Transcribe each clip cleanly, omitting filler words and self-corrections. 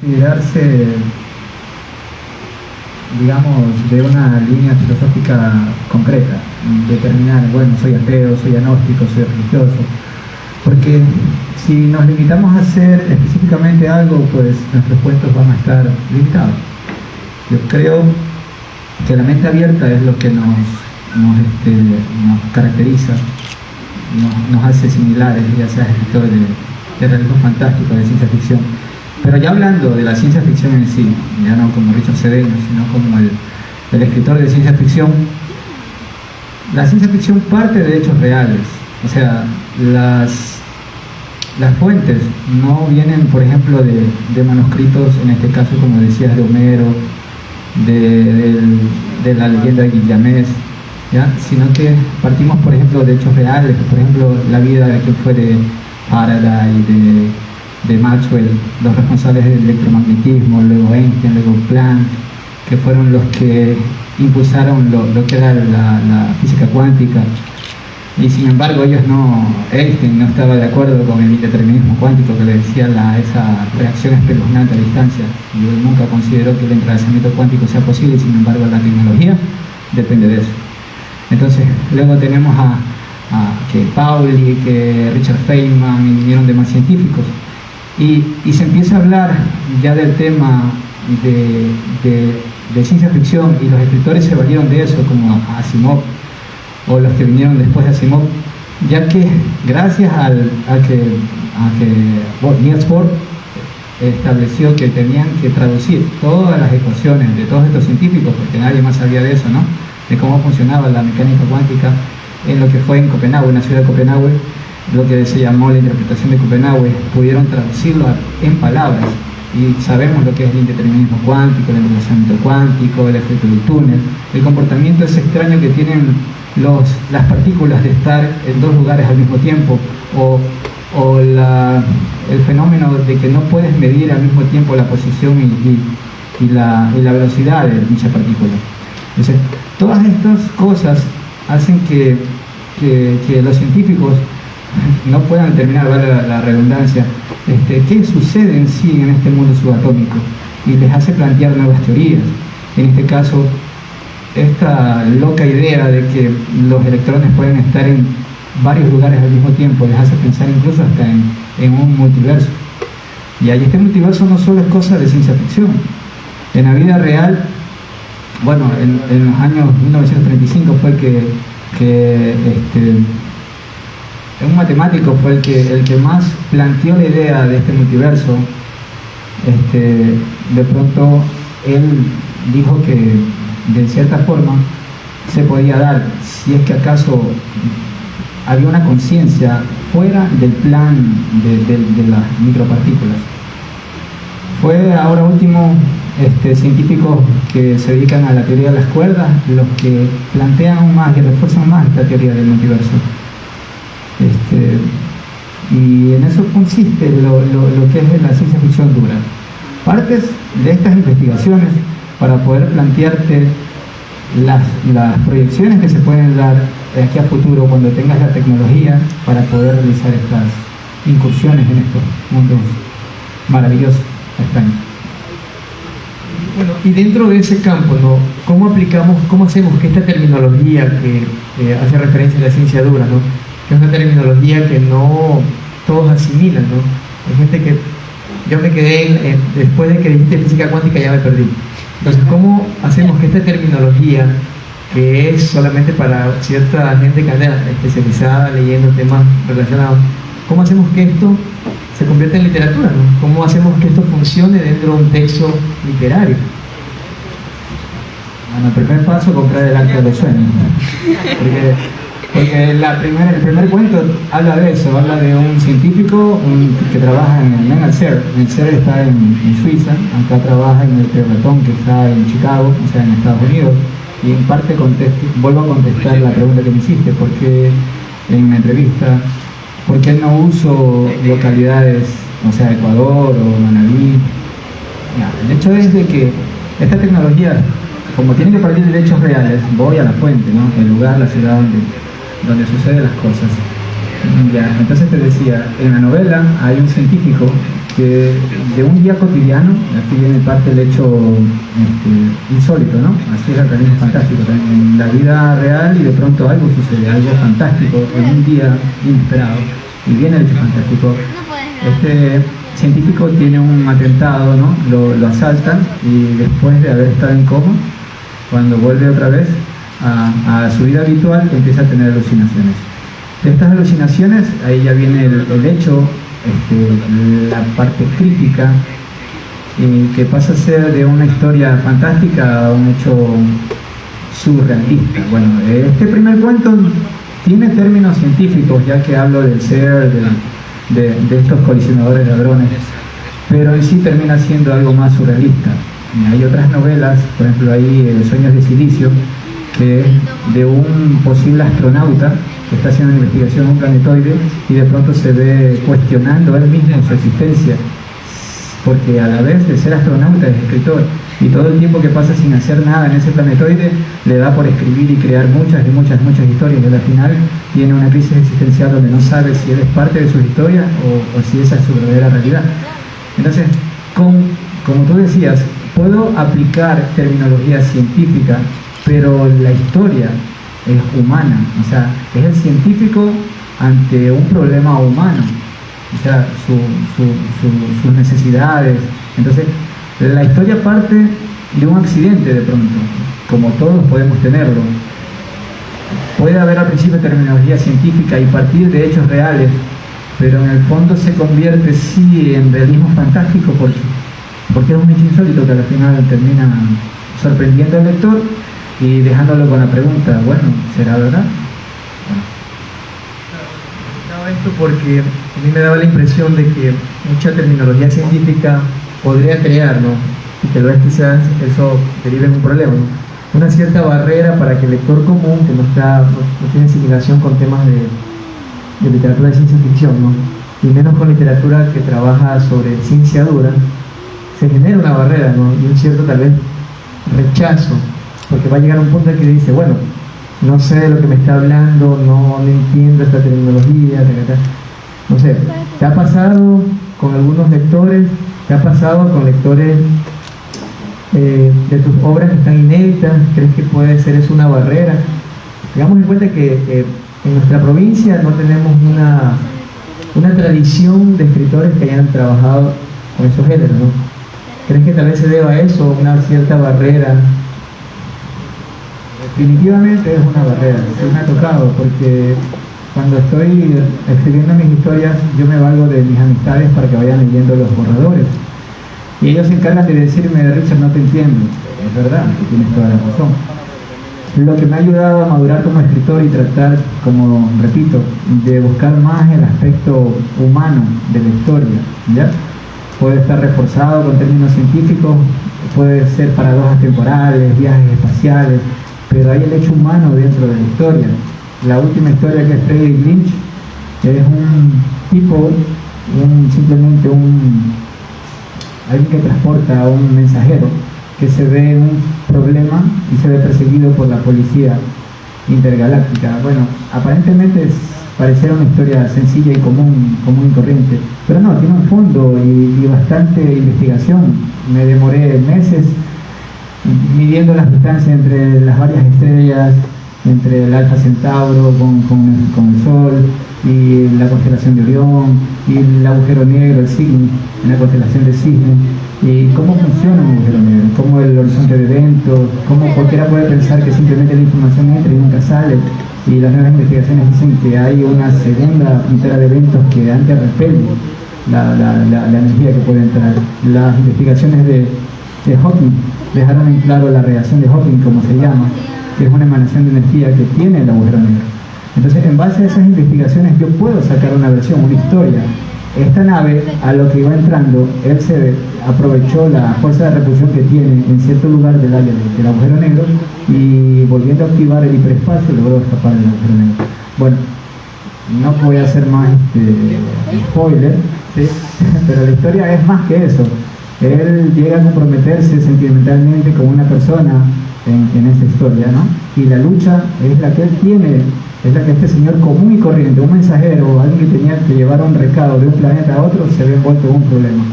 considerarse, digamos, de una línea filosófica concreta, determinar, bueno, soy ateo, soy agnóstico, soy religioso, porque si nos limitamos a hacer específicamente algo, pues nuestros puestos van a estar limitados. Yo creo que la mente abierta es lo que nos caracteriza, nos hace similares, ya sea escritores de realismo fantástico, de ciencia ficción. Pero ya hablando de la ciencia ficción en sí, ya no como Richard Cedeño, sino como el escritor de ciencia ficción, la ciencia ficción parte de hechos reales. O sea, las fuentes no vienen, por ejemplo, de manuscritos, en este caso, como decías, de Homero, de la leyenda de Gilgamesh, ¿ya? Sino que partimos, por ejemplo, de hechos reales, por ejemplo, la vida de quien fue de Faraday, de Maxwell, los responsables del electromagnetismo, luego Einstein, luego Planck, que fueron los que impulsaron lo que era la física cuántica. Y sin embargo Einstein no estaba de acuerdo con el indeterminismo cuántico, que le decía esa reacción espeluznante a distancia, y él nunca consideró que el entrelazamiento cuántico sea posible, y sin embargo la tecnología depende de eso. Entonces luego tenemos que Pauli, que Richard Feynman, y vinieron demás científicos, y se empieza a hablar ya del tema de ciencia ficción, y los escritores se valieron de eso, como Asimov, o los que vinieron después de Asimov, ya que gracias a que Niels Bohr estableció que tenían que traducir todas las ecuaciones de todos estos científicos, porque nadie más sabía de eso, ¿no?, de cómo funcionaba la mecánica cuántica, en lo que fue en Copenhague, en la ciudad de Copenhague, lo que se llamó la interpretación de Copenhague, pudieron traducirlo en palabras, y sabemos lo que es el indeterminismo cuántico, el entrelazamiento cuántico, el efecto del túnel, el comportamiento ese extraño que tienen las partículas de estar en dos lugares al mismo tiempo, o el fenómeno de que no puedes medir al mismo tiempo la posición y la velocidad de dicha partícula. Entonces, todas estas cosas hacen que los científicos no puedan determinar, vale la redundancia, qué sucede en sí en este mundo subatómico, y les hace plantear nuevas teorías. En este caso, esta loca idea de que los electrones pueden estar en varios lugares al mismo tiempo les hace pensar incluso hasta en un multiverso. Y ahí este multiverso no solo es cosa de ciencia ficción. En la vida real, bueno, en los años 1935 fue un matemático fue el que más planteó la idea de este multiverso. De pronto él dijo que de cierta forma se podía dar, si es que acaso había una conciencia fuera del plan de las micropartículas. Fue ahora último científicos que se dedican a la teoría de las cuerdas los que plantean aún más y refuerzan más esta teoría del multiverso. Y en eso consiste lo que es la ciencia ficción dura. Partes de estas investigaciones para poder plantearte las proyecciones que se pueden dar de aquí a futuro cuando tengas la tecnología para poder realizar estas incursiones en estos mundos maravillosos, extraños. Bueno, y dentro de ese campo, ¿no?, ¿cómo hacemos que esta terminología que hace referencia a la ciencia dura, ¿no?, que es una terminología que no todos asimilan, ¿no? Hay gente que yo me quedé después de que dijiste física cuántica ya me perdí. Entonces, ¿cómo hacemos que esta terminología, que es solamente para cierta gente que anda especializada leyendo temas relacionados, cómo hacemos que esto se convierta en literatura, ¿no? ¿Cómo hacemos que esto funcione dentro de un texto literario? Bueno, el primer paso, comprar el acta de los sueños, porque el primer cuento habla de eso, habla de un científico que trabaja en el CERN. El CERN está en Suiza, acá trabaja en el Tevatron, que está en Chicago, o sea, en Estados Unidos, y en parte vuelvo a contestar la pregunta que me hiciste, porque en una entrevista, ¿por qué no uso localidades, o sea, Ecuador o Manabí? El hecho es de que esta tecnología, como tiene que partir de hechos reales, voy a la fuente, ¿no?, el lugar, la ciudad donde suceden las cosas. Ya, entonces te decía, en la novela hay un científico que de un día cotidiano, aquí viene parte del hecho insólito, ¿no? Así es el realismo fantástico, en la vida real y de pronto algo sucede, algo fantástico, en un día inesperado, y viene el hecho fantástico. Este científico tiene un atentado, ¿no? Lo asaltan y después de haber estado en coma, cuando vuelve otra vez a su vida habitual, empieza a tener alucinaciones. De estas alucinaciones, ahí ya viene el hecho, la parte crítica, que pasa a ser de una historia fantástica a un hecho surrealista. Bueno, este primer cuento tiene términos científicos, ya que hablo del ser, de estos colisionadores de hadrones, pero en sí termina siendo algo más surrealista. Hay otras novelas, por ejemplo hay Sueños de Silicio, que es de un posible astronauta que está haciendo una investigación en un planetoide y de pronto se ve cuestionando él mismo su existencia, porque a la vez de ser astronauta es escritor, y todo el tiempo que pasa sin hacer nada en ese planetoide le da por escribir y crear muchas historias, y al final tiene una crisis existencial donde no sabe si él es parte de sus historias o si esa es su verdadera realidad. Entonces, como tú decías, puedo aplicar terminología científica, pero la historia es humana, o sea, es el científico ante un problema humano, o sea, sus necesidades. Entonces, la historia parte de un accidente de pronto, como todos podemos tenerlo. Puede haber al principio terminología científica y partir de hechos reales, pero en el fondo se convierte sí en realismo fantástico porque es un hecho insólito que al final termina sorprendiendo al lector y dejándolo con la pregunta, bueno, ¿será verdad? Esto porque a mí me daba la impresión de que mucha terminología científica podría crear, ¿no? Y que luego quizás eso derive en un problema, ¿no? Una cierta barrera para que el lector común, que no tiene asimilación con temas de literatura de ciencia ficción, ¿no? Y menos con literatura que trabaja sobre ciencia dura, se genera una barrera, ¿no? Y un cierto tal vez rechazo, porque va a llegar un punto en que dice, bueno, no sé de lo que me está hablando, no entiendo esta terminología, no sé, ¿te ha pasado con algunos lectores? ¿Te ha pasado con lectores de tus obras que están inéditas? ¿Crees que puede ser eso una barrera? Tengamos en cuenta que en nuestra provincia no tenemos una tradición de escritores que hayan trabajado con esos géneros, ¿no? ¿Crees que tal vez se deba a eso, una cierta barrera? Definitivamente es una barrera, sí me ha tocado, porque cuando estoy escribiendo mis historias yo me valgo de mis amistades para que vayan leyendo los borradores y ellos se encargan de decirme, Richard, no te entiendo. Es verdad, que tienes toda la razón. Lo que me ha ayudado a madurar como escritor y tratar, como repito, de buscar más el aspecto humano de la historia, ¿ya? Puede estar reforzado con términos científicos, puede ser paradojas temporales, viajes espaciales, pero hay el hecho humano dentro de la historia. La última historia que es Friedrich Lynch es un tipo, simplemente alguien que transporta a un mensajero que se ve en un problema y se ve perseguido por la policía intergaláctica. Bueno, aparentemente pareciera una historia sencilla y común y corriente, pero no, tiene un fondo y bastante investigación. Me demoré meses midiendo las distancias entre las varias estrellas, entre el Alfa Centauro con el Sol y la constelación de Orión y el agujero negro, el Cygnus, en la constelación de Cisne, y cómo funciona un agujero negro, cómo el horizonte de eventos, cómo cualquiera puede pensar que simplemente la información entra y nunca sale, y las nuevas investigaciones dicen que hay una segunda frontera de eventos que antes repele la energía que puede entrar. Las investigaciones de Hawking dejaron en claro la reacción de Hawking, como se llama, que es una emanación de energía que tiene el agujero negro. Entonces, en base a esas investigaciones yo puedo sacar una versión, una historia. Esta nave, a lo que iba entrando, él aprovechó la fuerza de repulsión que tiene en cierto lugar del área del agujero negro y volviendo a activar el hiperespacio logró escapar del agujero negro. Bueno, no voy a hacer más spoiler, ¿sí? Pero la historia es más que eso. Él llega a comprometerse sentimentalmente con una persona en esa historia, ¿no? Y la lucha es la que él tiene, es la que este señor común y corriente, un mensajero, alguien que tenía que llevar un recado de un planeta a otro, se ve envuelto en un problema,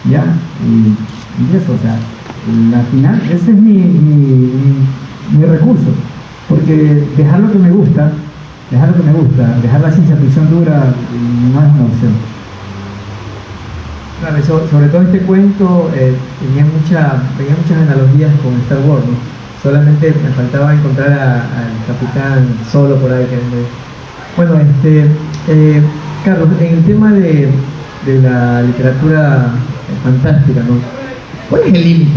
¿ya? Y eso, o sea, la final, ese es mi recurso, porque dejar lo que me gusta, dejar la ciencia ficción dura no es una opción. Claro, sobre todo este cuento tenía muchas analogías con Star Wars, ¿no? Solamente me faltaba encontrar al capitán Solo por ahí. Bueno, Carlos, en el tema de la literatura fantástica, ¿no? ¿Cuál es el límite?